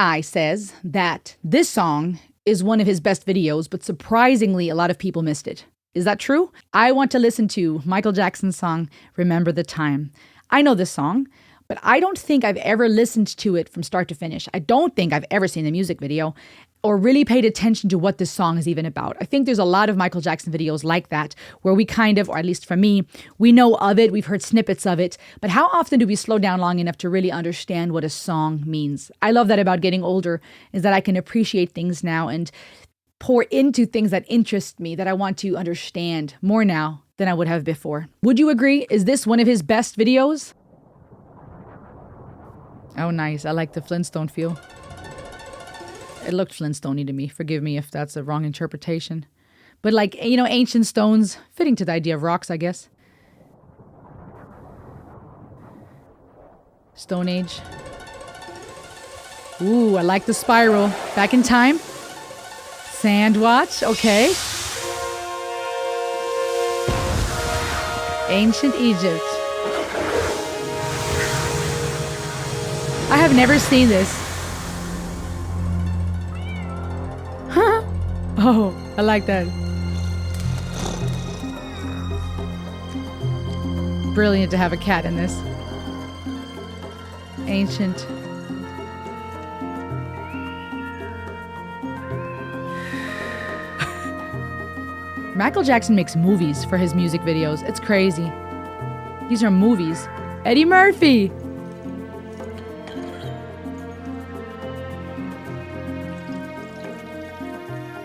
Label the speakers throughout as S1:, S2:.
S1: AI says that this song is one of his best videos, but surprisingly, a lot of people missed it. Is that true? I want to listen to Michael Jackson's song, Remember the Time. I know this song, but I don't think I've ever listened to it from start to finish. I don't think I've ever seen the music video or really paid attention to what this song is even about. I think there's a lot of Michael Jackson videos like that where we kind of, or at least for me, we know of it, we've heard snippets of it, but how often do we slow down long enough to really understand what a song means? I love that about getting older, is that I can appreciate things now and pour into things that interest me, that I want to understand more now than I would have before. Would you agree? Is this one of his best videos? Oh, nice. I like the Flintstone feel. It looked Flintstone-y to me. Forgive me if that's a wrong interpretation. But like, you know, ancient stones, fitting to the idea of rocks, I guess. Stone Age. Ooh, I like the spiral. Back in time. Sandwatch, okay. Ancient Egypt. I have never seen this. Oh, I like that. Brilliant to have a cat in this. Ancient. Michael Jackson makes movies for his music videos. It's crazy. These are movies. Eddie Murphy.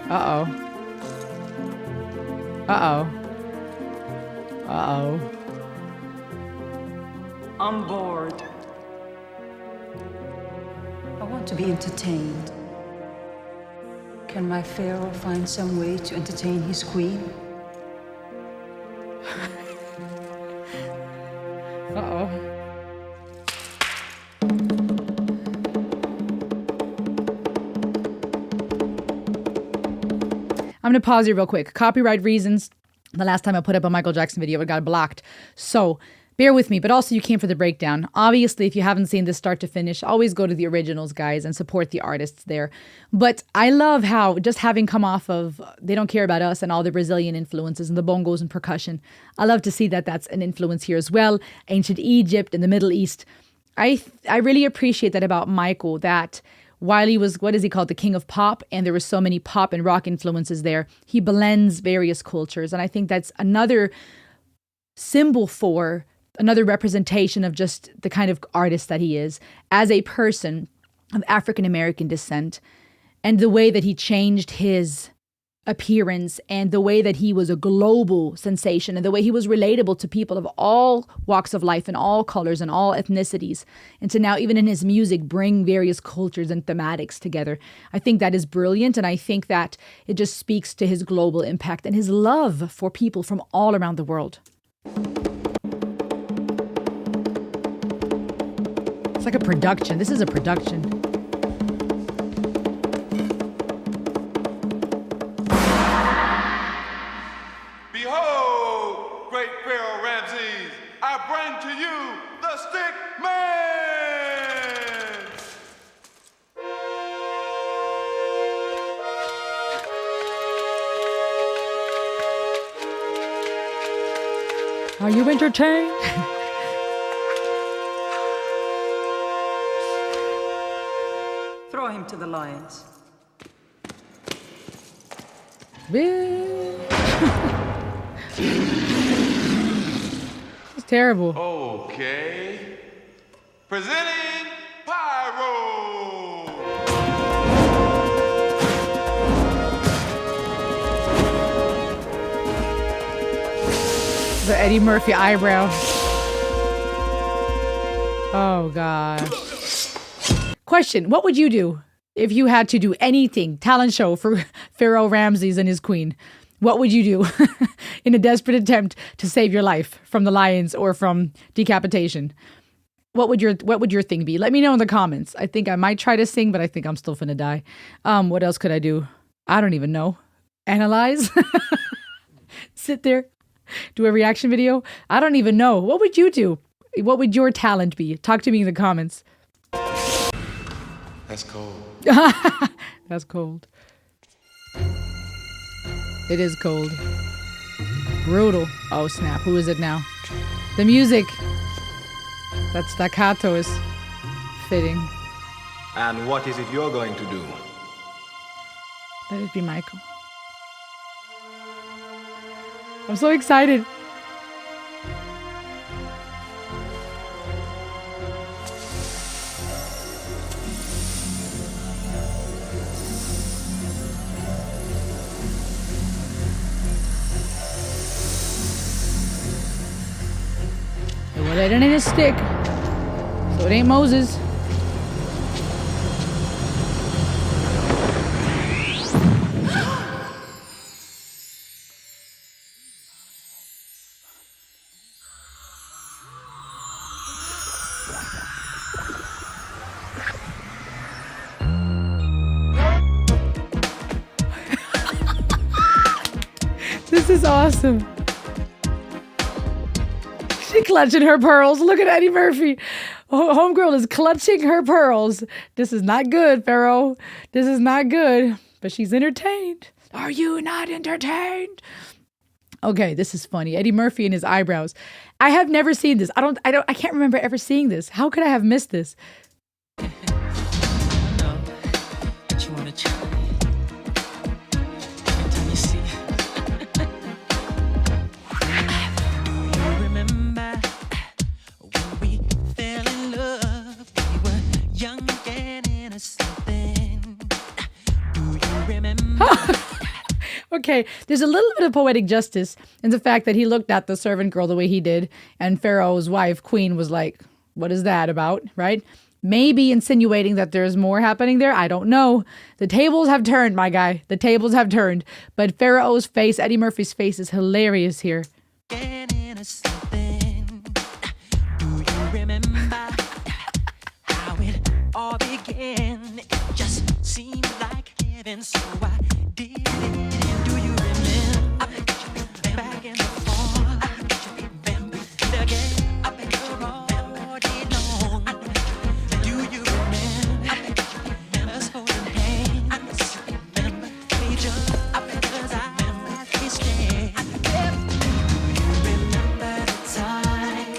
S1: Uh-oh. Uh-oh. Uh-oh.
S2: I'm bored. I want to be entertained. Can my pharaoh find some way to entertain his queen?
S1: Uh-oh. I'm going to pause here real quick. Copyright reasons. The last time I put up a Michael Jackson video, it got blocked. So bear with me, but also you came for the breakdown. Obviously, if you haven't seen this start to finish, always go to the originals, guys, and support the artists there. But I love how just having come off of They Don't Care About Us and all the Brazilian influences and the bongos and percussion, I love to see that that's an influence here as well. Ancient Egypt and the Middle East. I really appreciate that about Michael, that while he was, what is he called, the king of pop, and there were so many pop and rock influences there, he blends various cultures. And I think that's another symbol for, another representation of just the kind of artist that he is as a person of African-American descent, and the way that he changed his appearance and the way that he was a global sensation and the way he was relatable to people of all walks of life and all colors and all ethnicities. And to now, even in his music, bring various cultures and thematics together. I think that is brilliant. And I think that it just speaks to his global impact and his love for people from all around the world. It's like a production. This is a production.
S3: Behold, great Pharaoh Ramses, I bring to you the Stick Man!
S1: Are you entertained?
S2: Throw him to the lions.
S1: It's terrible.
S3: Okay. Presenting Pyro!
S1: The Eddie Murphy eyebrow. Oh, gosh. Question, what would you do if you had to do anything, talent show for Pharaoh Ramses and his queen? What would you do in a desperate attempt to save your life from the lions or from decapitation? What would your thing be? Let me know in the comments. I think I might try to sing, but I think I'm still finna die. What else could I do? I don't even know. Analyze? Sit there? Do a reaction video? I don't even know. What would you do? What would your talent be? Talk to me in the comments.
S3: That's cold.
S1: That's cold. It is cold. Brutal. Oh, snap. Who is it now? The music. That staccato is fitting.
S4: And what is it you're going to do?
S1: Let it be Michael. I'm so excited. Well, it ain't a stick, so it ain't Moses. This is awesome. She clutching her pearls. Look at Eddie Murphy. Homegirl is clutching her pearls. This is not good, Pharaoh. This is not good. But she's entertained. Are you not entertained? Okay, this is funny. Eddie Murphy and his eyebrows. I have never seen this. I can't remember ever seeing this. How could I have missed this? Okay, there's a little bit of poetic justice in the fact that he looked at the servant girl the way he did, and Pharaoh's wife, Queen, was like, what is that about, right? Maybe insinuating that there's more happening there. I don't know. The tables have turned, my guy. The tables have turned. But Pharaoh's face, Eddie Murphy's face, is hilarious here.
S5: Do you remember how it all began? It just seemed like heaven, so I did it. And do you remember? I bet you back in the fall. I bet you remember again. I bet you all day long. Do you remember? I bet you remember us holding hands. I bet you remember we just. I bet because I stayed. Do you remember the time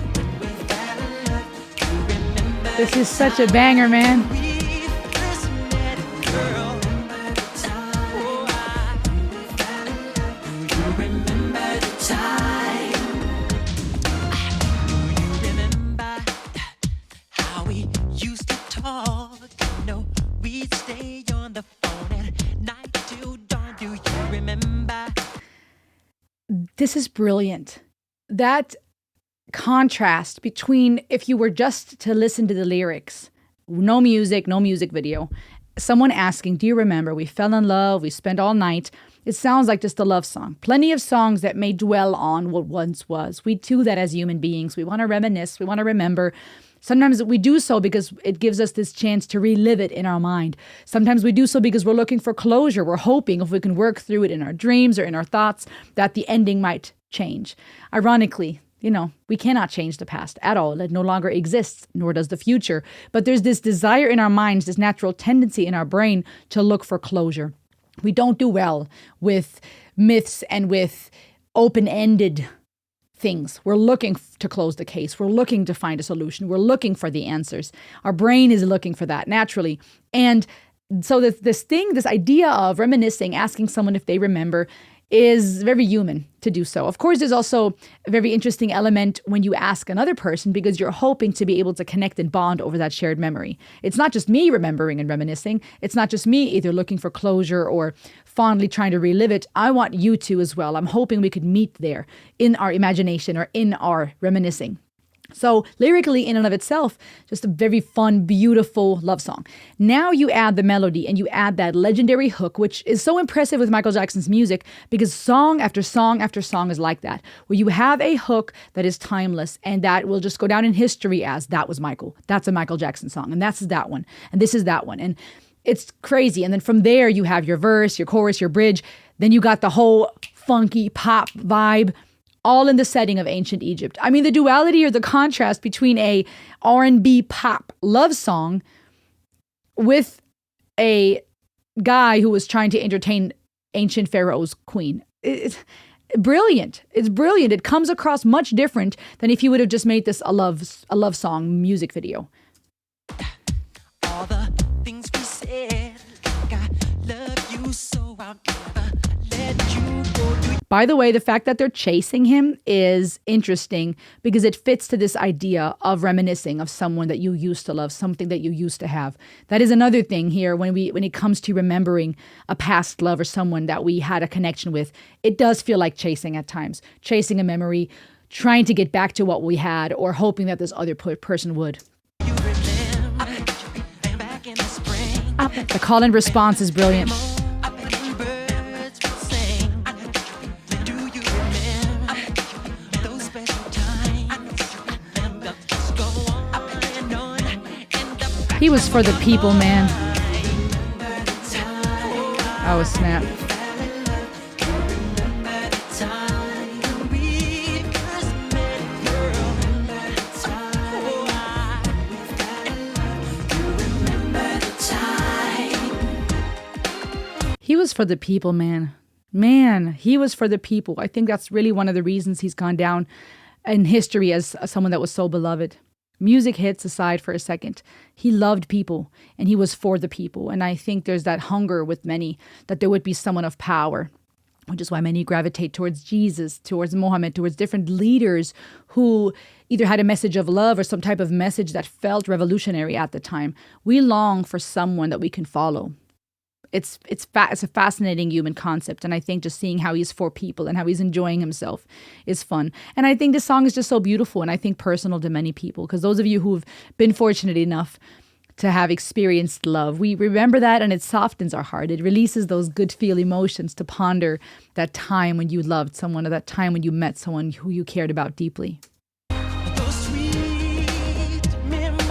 S5: when we fell in love? Do you remember?
S1: This is such a banger, man. This is brilliant. That contrast between if you were just to listen to the lyrics, no music video, someone asking, do you remember? We fell in love, we spent all night. It sounds like just a love song. Plenty of songs that may dwell on what once was. We do that as human beings. We want to reminisce, we want to remember. Sometimes we do so because it gives us this chance to relive it in our mind. Sometimes we do so because we're looking for closure. We're hoping if we can work through it in our dreams or in our thoughts, that the ending might change. Ironically, we cannot change the past at all. It no longer exists, nor does the future. But there's this desire in our minds, this natural tendency in our brain to look for closure. We don't do well with myths and with open-ended things. We're looking to close the case. We're looking to find a solution. We're looking for the answers. Our brain is looking for that naturally. And so this idea of reminiscing, asking someone if they remember, is very human to do so. Of course, there's also a very interesting element when you ask another person because you're hoping to be able to connect and bond over that shared memory. It's not just me remembering and reminiscing. It's not just me either looking for closure or fondly trying to relive it. I want you to as well. I'm hoping we could meet there in our imagination or in our reminiscing. So lyrically, in and of itself, just a very fun, beautiful love song. Now you add the melody and you add that legendary hook, which is so impressive with Michael Jackson's music because song after song after song is like that, where you have a hook that is timeless and that will just go down in history as that was Michael. That's a Michael Jackson song. And that's that one. And this is that one. And it's crazy. And then from there, you have your verse, your chorus, your bridge. Then you got the whole funky pop vibe, all in the setting of ancient Egypt. I mean, the duality or the contrast between a R&B pop love song with a guy who was trying to entertain ancient Pharaoh's queen. It's brilliant. It's brilliant. It comes across much different than if you would have just made this a love song music video.
S5: All the things we said, like I love you so I'll never let you go.
S1: By the way, the fact that they're chasing him is interesting because it fits to this idea of reminiscing of someone that you used to love, something that you used to have. That is another thing here when it comes to remembering a past love or someone that we had a connection with. It does feel like chasing at times, chasing a memory, trying to get back to what we had or hoping that this other person would.
S5: You remember back in the spring.
S1: The call and response is brilliant.
S5: Birds would sing. Do you remember those special times? Just go on and on.
S1: He was for the people, man. Oh, snap. He was for the people, man. Man, he was for the people. I think that's really one of the reasons he's gone down in history as someone that was so beloved. Music hits aside for a second. He loved people and he was for the people. And I think there's that hunger with many that there would be someone of power, which is why many gravitate towards Jesus, towards Mohammed, towards different leaders who either had a message of love or some type of message that felt revolutionary at the time. We long for someone that we can follow. It's a fascinating human concept, and I think just seeing how he's for people and how he's enjoying himself is fun. And I think this song is just so beautiful and I think personal to many people, because those of you who've been fortunate enough to have experienced love, we remember that and it softens our heart. It releases those good feel emotions to ponder that time when you loved someone or that time when you met someone who you cared about deeply.
S5: Those sweet memories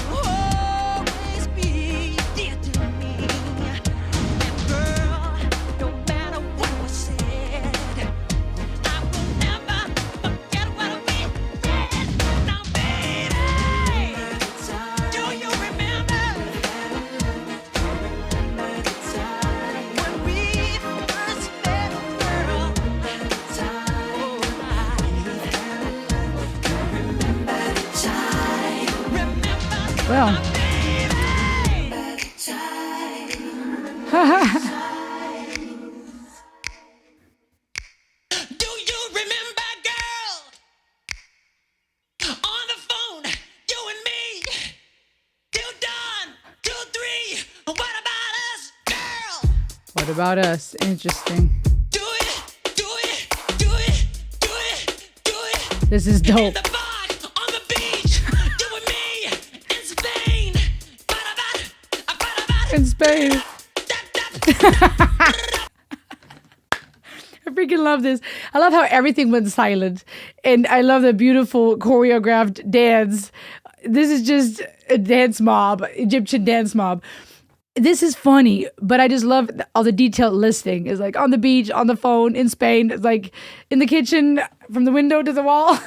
S5: will always be dear to me. And girl, no matter what was said, I will never forget what we did. Now, baby, do you remember when we first met, girl?
S1: Well,
S5: Do you remember, girl? On the phone, you and me, till dawn, till 3. What about us, girl?
S1: what about us? Interesting.
S5: Do it, do it, do it, do it, do it.
S1: This is
S5: In
S1: dope.
S5: the bar, on the beach, you and me, in Spain. What about
S1: In Spain. I freaking love this. I love how everything went silent. And I love the beautiful choreographed dance. This is just a dance mob, Egyptian dance mob. This is funny, but I just love all the detailed listing. It's like on the beach, on the phone, in Spain. It's like in the kitchen, from the window to the wall.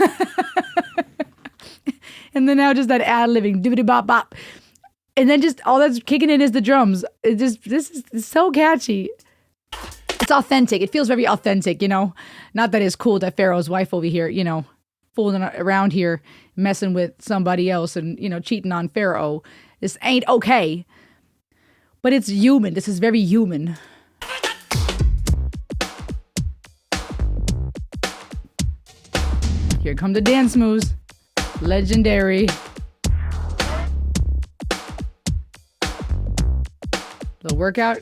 S1: And then now just that ad-libbing, doobity-bop-bop. And then just all that's kicking in is the drums. This is so catchy. It's authentic. It feels very authentic, you know? Not that it's cool that Pharaoh's wife over here, you know, fooling around here, messing with somebody else and, you know, cheating on Pharaoh. This ain't okay. But it's human. This is very human. Here come the dance moves. Legendary. Little workout.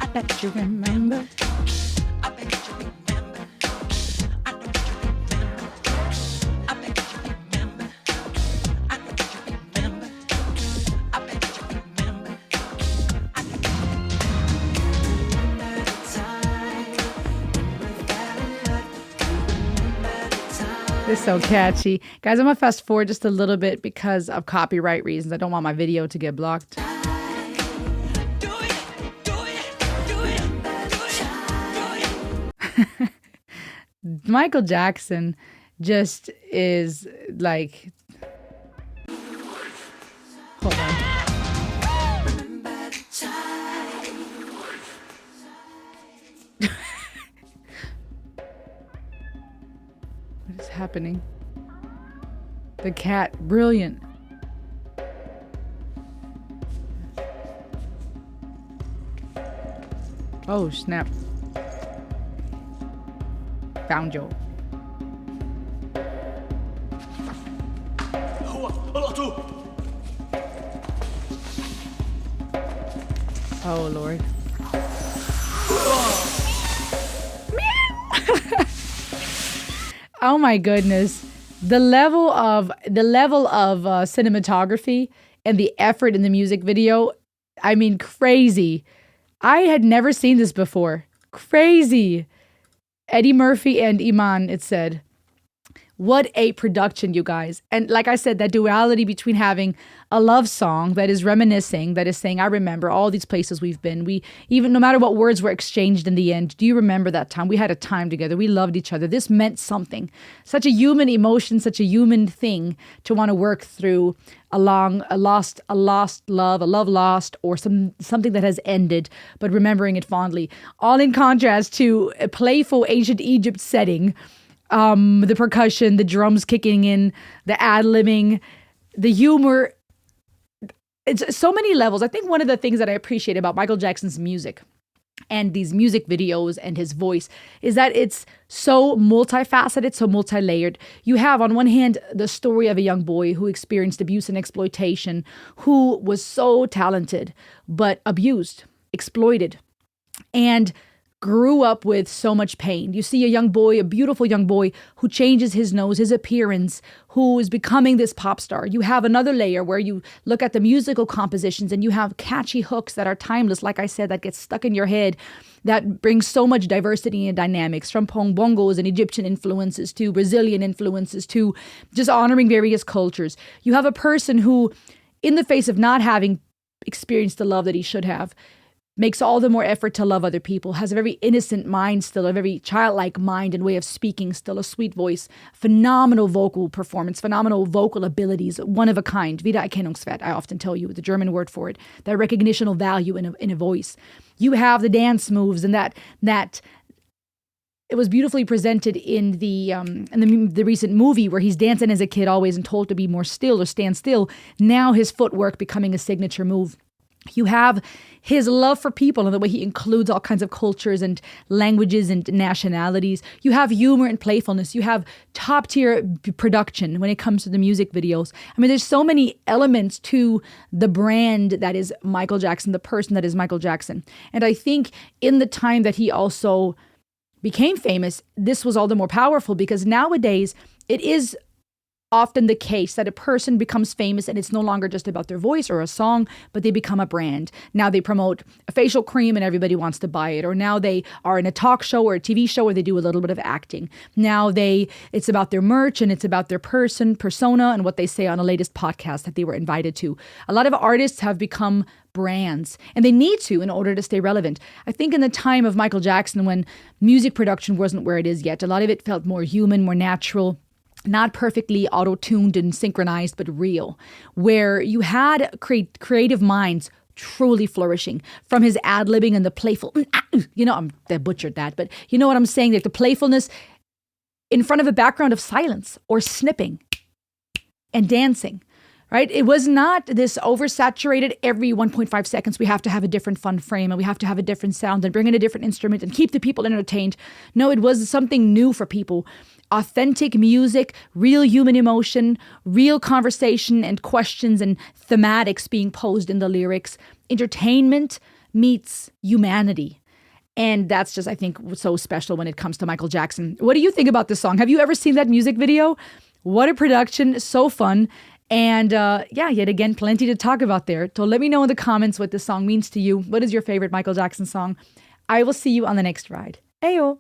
S1: I bet you remember.
S5: I bet you remember. I know that you remember. I bet you remember. I know that you remember. I bet you remember. I know
S1: It's so catchy. Guys, I'm going to fast forward just a little bit because of copyright reasons. I don't want my video to get blocked.
S5: do it, do it, do it, do it, do it.
S1: Michael Jackson just is like, hold on. What is happening? The cat, brilliant. Oh, snap. Found you. Oh, Lord. Oh my goodness. The level of cinematography and the effort in the music video, I mean, crazy. I had never seen this before. Crazy. Eddie Murphy and Iman, it said. What a production, you guys. And like I said, that duality between having a love song that is reminiscing, that is saying, I remember all these places we've been. We, even no matter what words were exchanged in the end, do you remember that time? We had a time together. We loved each other. This meant something. Such a human emotion, such a human thing to want to work through a lost love, a love lost, or something that has ended, but remembering it fondly. All in contrast to a playful ancient Egypt setting. The percussion, the drums kicking in, the ad-libbing, the humor. It's so many levels. I think one of the things that I appreciate about Michael Jackson's music and these music videos and his voice is that it's so multifaceted, so multi-layered. You have on one hand the story of a young boy who experienced abuse and exploitation, who was so talented, but abused, exploited, and grew up with so much pain. You see a young boy, a beautiful young boy who changes his nose, his appearance, who is becoming this pop star. You have another layer where you look at the musical compositions and you have catchy hooks that are timeless, like I said, that get stuck in your head, that brings so much diversity and dynamics, from bongos and Egyptian influences to Brazilian influences to just honoring various cultures. You have a person who, in the face of not having experienced the love that he should have, makes all the more effort to love other people, has a very innocent mind still, a very childlike mind and way of speaking still, a sweet voice, phenomenal vocal performance, phenomenal vocal abilities, one of a kind, Wiedererkennungswert, I often tell you, the German word for it, that recognitional value in a voice. You have the dance moves and that it was beautifully presented in the recent movie where he's dancing as a kid always and told to be more still or stand still. Now his footwork becoming a signature move. You have his love for people and the way he includes all kinds of cultures and languages and nationalities. You have humor and playfulness. You have top tier production when it comes to the music videos. I mean, there's so many elements to the brand that is Michael Jackson, the person that is Michael Jackson. And I think in the time that he also became famous, this was all the more powerful because nowadays it is often the case that a person becomes famous and it's no longer just about their voice or a song, but they become a brand. Now they promote a facial cream and everybody wants to buy it. Or now they are in a talk show or a TV show where they do a little bit of acting. Now it's about their merch and it's about their persona and what they say on a latest podcast that they were invited to. A lot of artists have become brands and they need to in order to stay relevant. I think in the time of Michael Jackson, when music production wasn't where it is yet, a lot of it felt more human, more natural, not perfectly auto-tuned and synchronized, but real, where you had creative minds truly flourishing from his ad-libbing and the playful, I butchered that, but you know what I'm saying, like the playfulness in front of a background of silence or snipping and dancing, right? It was not this oversaturated every 1.5 seconds. We have to have a different fun frame and we have to have a different sound and bring in a different instrument and keep the people entertained. No, it was something new for people. Authentic music, real human emotion, real conversation and questions and thematics being posed in the lyrics. Entertainment meets humanity. And that's just, I think, so special when it comes to Michael Jackson. What do you think about this song? Have you ever seen that music video? What a production. So fun. And yet again, plenty to talk about there. So let me know in the comments what this song means to you. What is your favorite Michael Jackson song? I will see you on the next ride. Ayo.